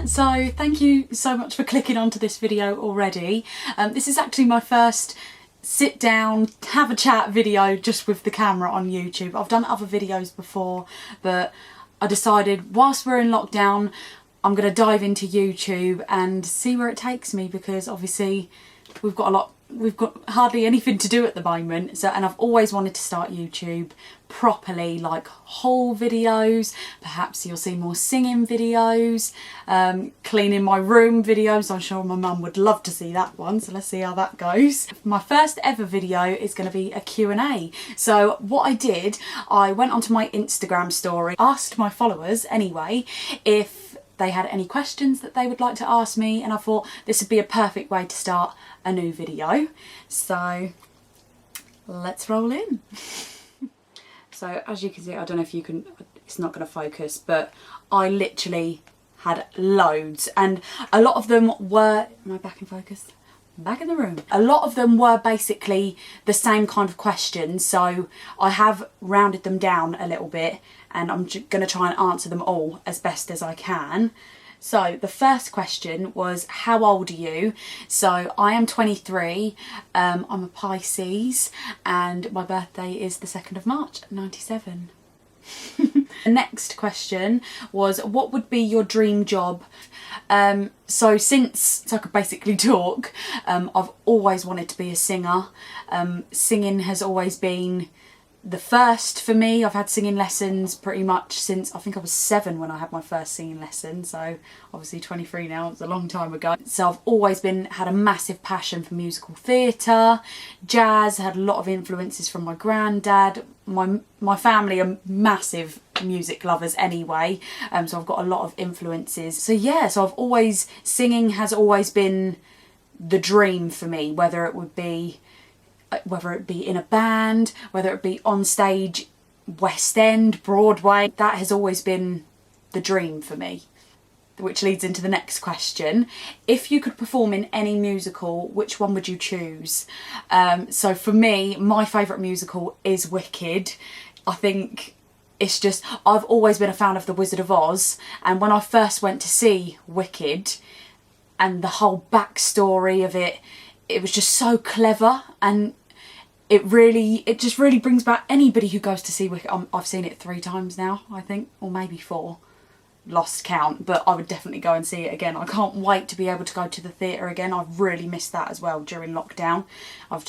So thank you so much for clicking onto this video already. This is actually my first sit down, have a chat video just with the camera on YouTube. I've done other videos before, but I decided whilst we're in lockdown, I'm going to dive into YouTube and see where it takes me, because obviously we've got hardly anything to do at the moment. So, and I've always wanted to start YouTube properly, like whole videos. Perhaps you'll see more singing videos, cleaning my room videos. I'm sure my mum would love to see that one, so let's see how that goes. My first ever video is going to be a Q&A. So what I did, I went onto my Instagram story, asked my followers anyway if they had any questions that they would like to ask me, and I thought this would be a perfect way to start a new video. So let's roll in. So as you can see, I don't know if you can, it's not going to focus, but I literally had loads, and a lot of them were, am I back in focus? Back in the room. A lot of them were basically the same kind of questions, so I have rounded them down a little bit, and I'm going to try and answer them all as best as I can. So the first question was, how old are you? So I am 23, I'm a Pisces, and my birthday is the 2nd of March, 97. The next question was, what would be your dream job? So since I could basically talk, I've always wanted to be a singer. Singing has always been the first for me. I've had singing lessons pretty much since I think I was 7 when I had my first singing lesson, so obviously 23 now, it's a long time ago. So I've always had a massive passion for musical theatre, jazz, had a lot of influences from my granddad. My family are massive music lovers anyway, so I've got a lot of influences. So yeah, so singing has always been the dream for me, whether it be in a band, whether it be on stage, West End, Broadway. That has always been the dream for me. Which leads into the next question. If you could perform in any musical, which one would you choose? So for me, my favourite musical is Wicked. I think it's just, I've always been a fan of The Wizard of Oz, and when I first went to see Wicked and the whole backstory of it, it was just so clever, and it just really brings back anybody who goes to see Wicked. I've seen it 3 times now, I think, or maybe 4. Lost count, but I would definitely go and see it again. I can't wait to be able to go to the theatre again. I've really missed that as well during lockdown. I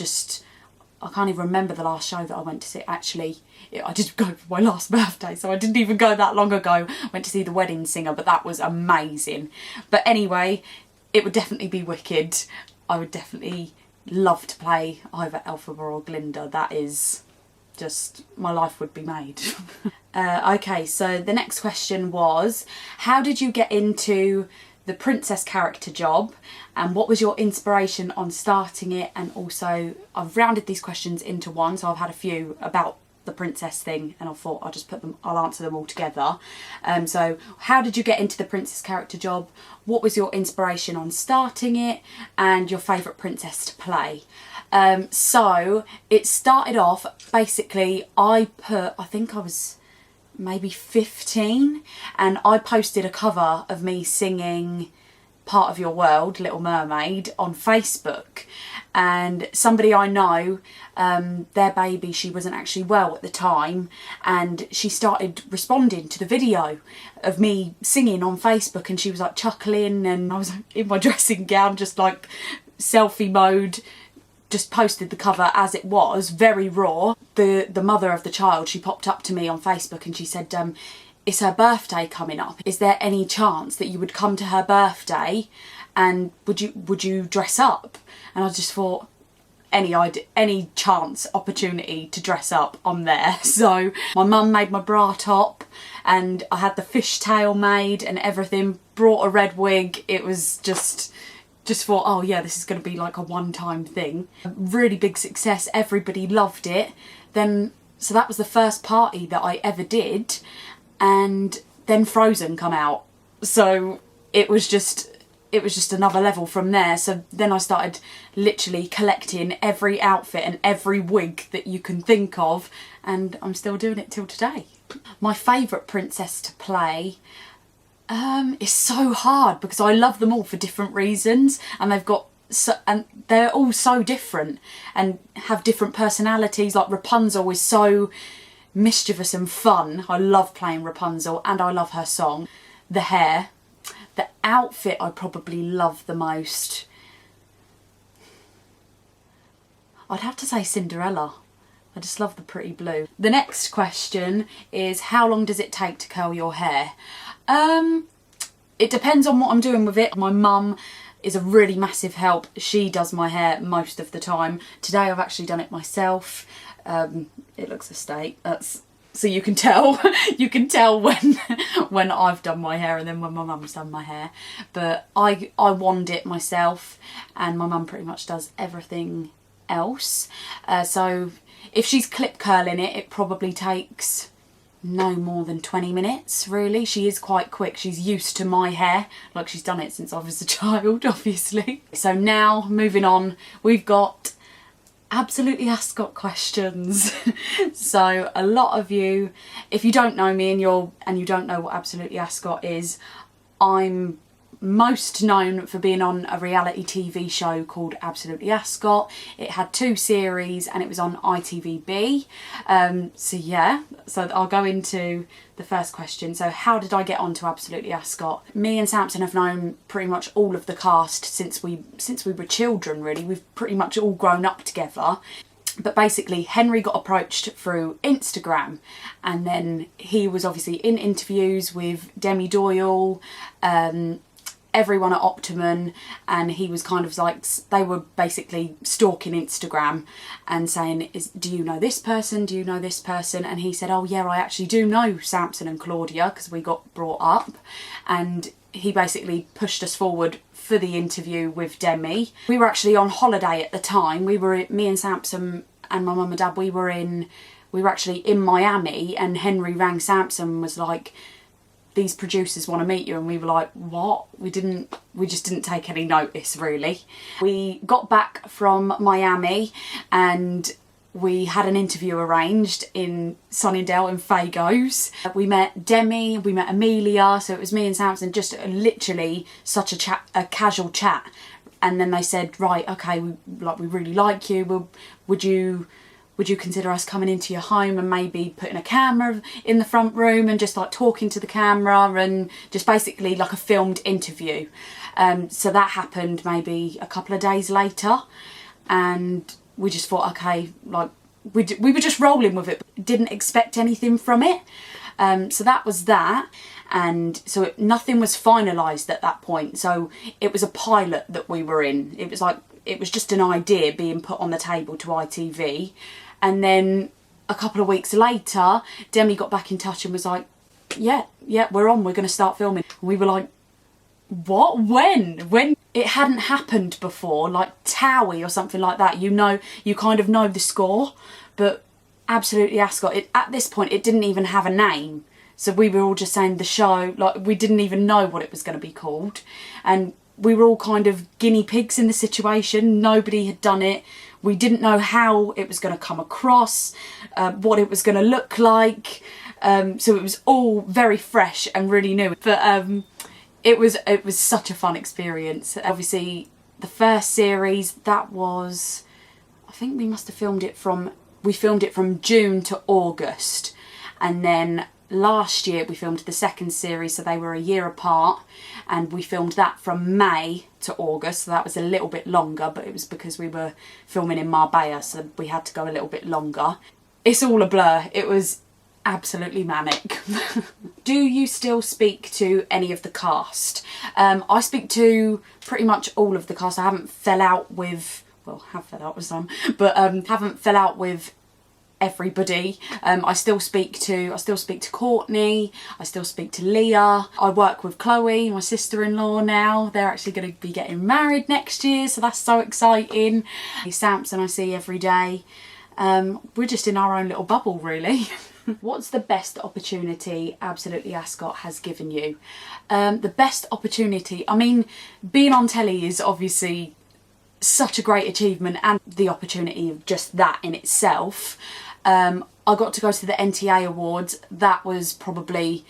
can't even remember the last show that I went to see. Actually, I did go for my last birthday, so I didn't even go that long ago. I went to see The Wedding Singer, but that was amazing. But anyway, it would definitely be Wicked. I would definitely love to play either Elphaba or Glinda. That is just, my life would be made. Okay, so the next question was, how did you get into the princess character job, and what was your inspiration on starting it? And also, I've rounded these questions into one, so I've had a few about the princess thing, and I thought I'll answer them all together. So how did you get into the princess character job? What was your inspiration on starting it? And your favourite princess to play? So it started off, basically, I think I was maybe 15, and I posted a cover of me singing Part of Your World, Little Mermaid, on Facebook, and somebody I know, their baby, she wasn't actually well at the time, and she started responding to the video of me singing on Facebook, and she was like chuckling, and I was in my dressing gown, just like selfie mode, just posted the cover as it was, very raw. The mother of the child, she popped up to me on Facebook and she said, it's her birthday coming up. Is there any chance that you would come to her birthday, and would you dress up? And I just thought, any chance, opportunity to dress up, I'm there. So my mum made my bra top, and I had the fishtail made and everything, brought a red wig. It was just thought, oh yeah, this is going to be like a one-time thing. Really big success, everybody loved it. So that was the first party that I ever did, and then Frozen come out. So it was just another level from there. So then I started literally collecting every outfit and every wig that you can think of, and I'm still doing it till today. My favourite princess to play, It's so hard because I love them all for different reasons, and they're all so different and have different personalities. Like Rapunzel is so mischievous and fun. I love playing Rapunzel and I love her song. The hair, the outfit I probably love the most. I'd have to say Cinderella. I just love the pretty blue. The next question is, how long does it take to curl your hair? It depends on what I'm doing with it. My mum is a really massive help. She does my hair most of the time. Today I've actually done it myself. It looks a state. So you can tell you can tell when I've done my hair and then when my mum's done my hair. But I wand it myself, and my mum pretty much does everything else. So if she's clip curling it, it probably takes no more than 20 minutes really. She is quite quick. She's used to my hair, like she's done it since I was a child, obviously. So now moving on, we've got Absolutely Ascot questions. So a lot of you, if you don't know me and you don't know what Absolutely Ascot is, I'm most known for being on a reality TV show called Absolutely Ascot. It had 2 series and it was on ITVB. So yeah, so I'll go into the first question. So how did I get onto Absolutely Ascot? Me and Samson have known pretty much all of the cast since we were children really. We've pretty much all grown up together. But basically Henry got approached through Instagram, and then he was obviously in interviews with Demi Doyle, everyone at Optimum, and he was kind of like, they were basically stalking Instagram and saying, do you know this person, do you know this person? And he said, oh yeah, I actually do know Samson and Claudia because we got brought up. And he basically pushed us forward for the interview with Demi. We were actually on holiday at the time. Me and Samson and my mum and dad, we were actually in Miami, and Henry rang Samson and was like, these producers want to meet you, and we were like, what? We just didn't take any notice really. We got back from Miami and we had an interview arranged in Sunningdale in Fago's. We met Demi, we met Amelia, so it was me and Samson, just literally such a casual chat. And then they said, right, okay, we really like you. Would you consider us coming into your home and maybe putting a camera in the front room and just like talking to the camera and just basically like a filmed interview? So that happened maybe a couple of days later, and we just thought, okay, like we were just rolling with it, didn't expect anything from it. So that was that. And so nothing was finalised at that point. So it was a pilot that we were in. It was just an idea being put on the table to ITV. And then a couple of weeks later, Demi got back in touch and was like, yeah, we're on, we're going to start filming. And we were like, what? When? It hadn't happened before, like Towie or something like that. You kind of know the score, but Absolutely Ascot, at this point, it didn't even have a name. So we were all just saying the show, like we didn't even know what it was going to be called. And we were all kind of guinea pigs in the situation. Nobody had done it. We didn't know how it was going to come across, what it was going to look like. So it was all very fresh and really new. But it was such a fun experience. Obviously, the first series, that was, I think we must have filmed it from June to August. And then last year we filmed the second series, so they were a year apart, and we filmed that from May to August, so that was a little bit longer, but it was because we were filming in Marbella, so we had to go a little bit longer. It's all a blur. It was absolutely manic. Do you still speak to any of the cast? I speak to pretty much all of the cast. I haven't fell out with, well, have fell out with some, but haven't fell out with everybody. I still speak to Courtney, I still speak to Leah. I work with Chloe, my sister-in-law now. They're actually going to be getting married next year, so that's so exciting. Samson I see every day. We're just in our own little bubble really. What's the best opportunity Absolutely Ascot has given you? The best opportunity, I mean, being on telly is obviously such a great achievement, and the opportunity of just that in itself. I got to go to the NTA Awards. That was probably,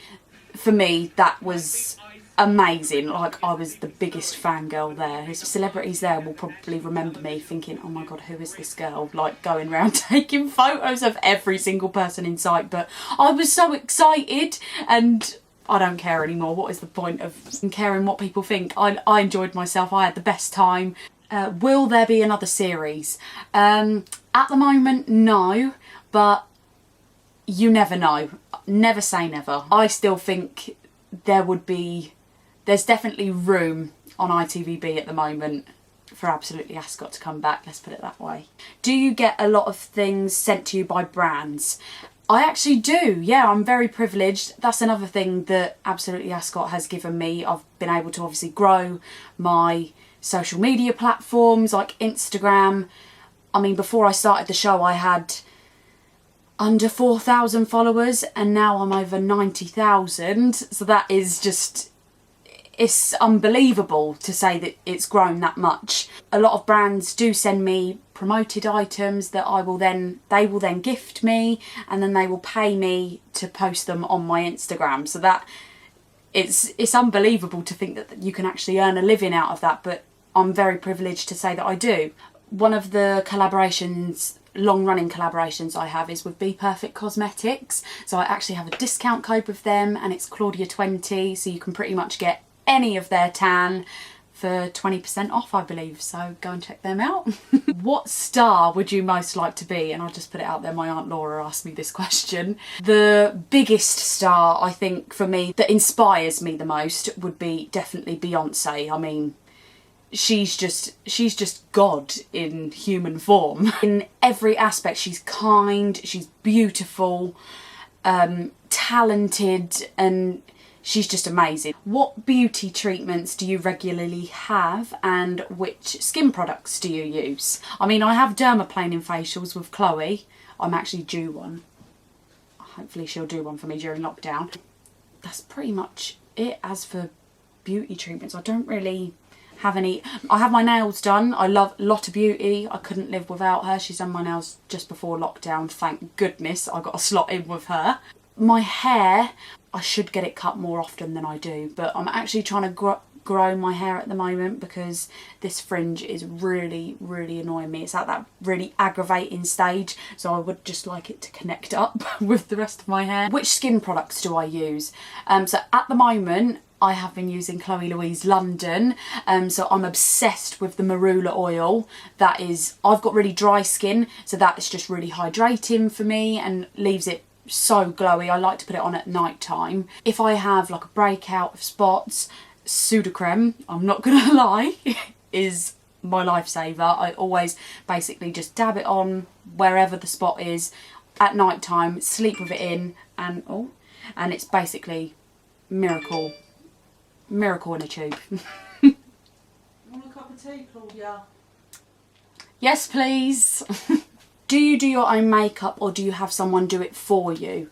for me, that was amazing. Like, I was the biggest fangirl there. His celebrities there will probably remember me thinking, oh my god, who is this girl? Like, going around taking photos of every single person in sight. But I was so excited, and I don't care anymore. What is the point of caring what people think? I enjoyed myself. I had the best time. Will there be another series? At the moment, no, but you never know. Never say never. I still think there's definitely room on ITVB at the moment for Absolutely Ascot to come back, let's put it that way. Do you get a lot of things sent to you by brands? I actually do, yeah, I'm very privileged. That's another thing that Absolutely Ascot has given me. I've been able to obviously grow my social media platforms like Instagram. I mean, before I started the show I had under 4,000 followers and now I'm over 90,000. So that is just, it's unbelievable to say that it's grown that much. A lot of brands do send me promoted items that they will then gift me, and then they will pay me to post them on my Instagram. So that it's unbelievable to think that you can actually earn a living out of that, but I'm very privileged to say that I do. One of the collaborations, long-running collaborations I have is with Be Perfect Cosmetics. So I actually have a discount code with them, and it's Claudia20, so you can pretty much get any of their tan for 20% off, I believe, so go and check them out. What star would you most like to be? And I'll just put it out there, my Aunt Laura asked me this question. The biggest star, I think, for me, that inspires me the most would be definitely Beyonce. I mean, she's just God in human form. In every aspect, she's kind, she's beautiful, talented, and she's just amazing. What beauty treatments do you regularly have, and which skin products do you use? I mean, I have dermaplaning facials with Chloe. I'm actually due one. Hopefully she'll do one for me during lockdown. That's pretty much it. As for beauty treatments, I don't really have any. I have my nails done. I love Lotta Beauty. I couldn't live without her. She's done my nails just before lockdown. Thank goodness I got a slot in with her. My hair, I should get it cut more often than I do, but I'm actually trying to grow my hair at the moment because this fringe is really annoying me. It's at that really aggravating stage, so I would just like it to connect up with the rest of my hair. Which skin products do I use? So at the moment I have been using Chloe Louise London, so I'm obsessed with the marula oil. That is, I've got really dry skin, so that is just really hydrating for me and leaves it so glowy. I like to put it on at night time. If I have like a breakout of spots, Sudocreme, I'm not gonna lie, is my lifesaver. I always basically just dab it on wherever the spot is at night time, sleep with it in, and it's basically miracle in a tube. You want a cup of tea, Claudia? Yes, please. Do you do your own makeup or do you have someone do it for you?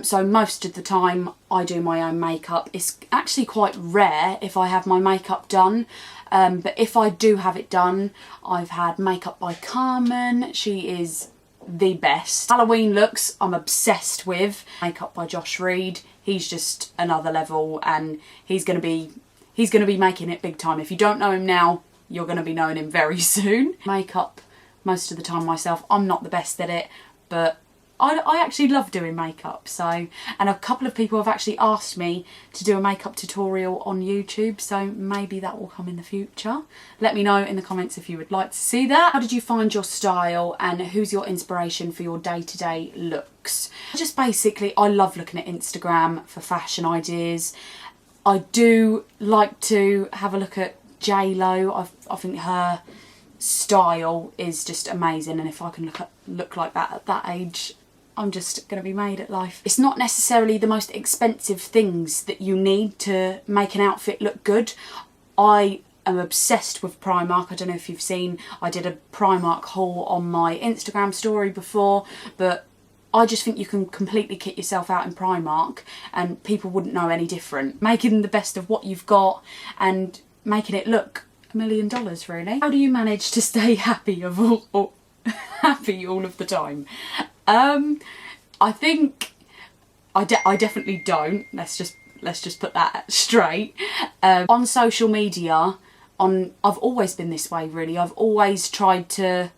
So most of the time I do my own makeup. It's actually quite rare if I have my makeup done. But if I do have it done, I've had makeup by Carmen. She is the best. Halloween looks I'm obsessed with. Makeup by Josh Reed. He's just another level, and he's gonna be making it big time. If you don't know him now, you're gonna be knowing him very soon. Makeup most of the time myself. I'm not the best at it, but I actually love doing makeup. So, and a couple of people have actually asked me to do a makeup tutorial on YouTube, so maybe that will come in the future. Let me know in the comments if you would like to see that. How did you find your style, and who's your inspiration for your day-to-day looks? Just basically, I love looking at Instagram for fashion ideas. I do like to have a look at J-Lo. I think her style is just amazing, and if I can look like that at that age, I'm just going to be made at life. It's not necessarily the most expensive things that you need to make an outfit look good. I am obsessed with Primark. I don't know if you've seen, I did a Primark haul on my Instagram story before, but I just think you can completely kit yourself out in Primark and people wouldn't know any different. Making the best of what you've got and making it look $1 million, really. How do you manage to stay happy happy all of the time? I think I definitely don't. Let's just let's just put that straight. On social media, I've always been this way really. I've always tried to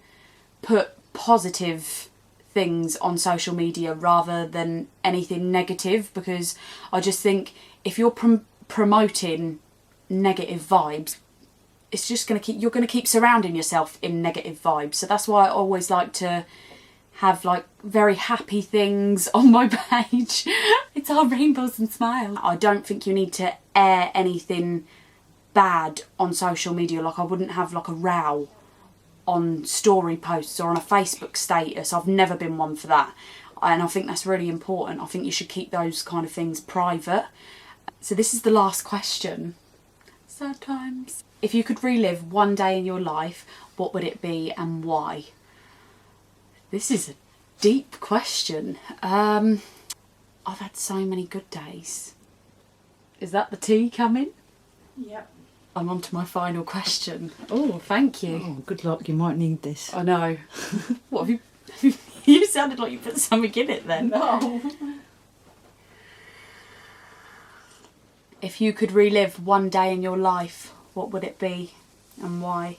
put positive things on social media rather than anything negative, because I just think if you're promoting negative vibes, it's just you're going to keep surrounding yourself in negative vibes. So that's why I always like to have like very happy things on my page. It's all rainbows and smiles. I don't think you need to air anything bad on social media. Like I wouldn't have like a row on story posts or on a Facebook status. I've never been one for that, and I think that's really important. I think you should keep those kind of things private. So this is the last question. Sad times. If you could relive one day in your life, what would it be and why? This is a deep question. I've had so many good days. Is that the tea coming? Yep. I'm on to my final question. Oh, thank you. Oh, good luck, you might need this. I know. What have you... You sounded like you put something in it then. No. If you could relive one day in your life, what would it be and why?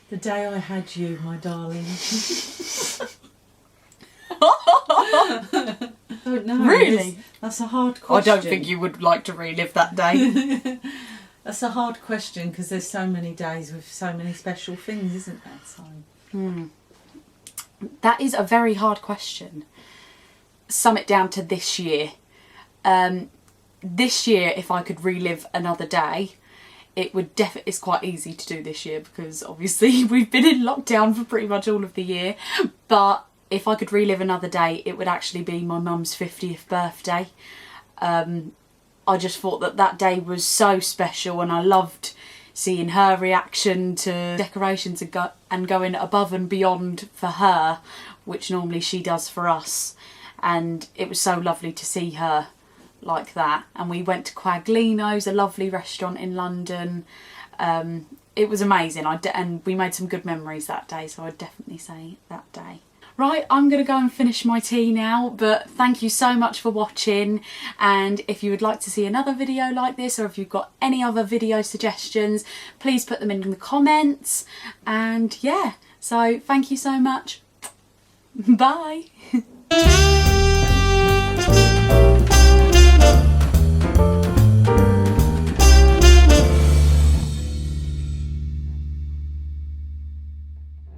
The day I had you, my darling. Don't know. Really? That's a hard question. I don't think you would like to relive that day. That's a hard question because there's so many days with so many special things, isn't there? So. That is a very hard question. Sum it down to this year. This year, if I could relive another day, it would definitely... It's quite easy to do this year because obviously we've been in lockdown for pretty much all of the year. But if I could relive another day, it would actually be my mum's 50th birthday. I just thought that that day was so special, and I loved seeing her reaction to decorations and going above and beyond for her, which normally she does for us. And it was so lovely to see her like that. And we went to Quaglino's, a lovely restaurant in London. It was amazing. And we made some good memories that day, so I'd definitely say that day. Right, I'm going to go and finish my tea now, but thank you so much for watching, and if you would like to see another video like this, or if you've got any other video suggestions, please put them in the comments. And yeah, so thank you so much. Bye.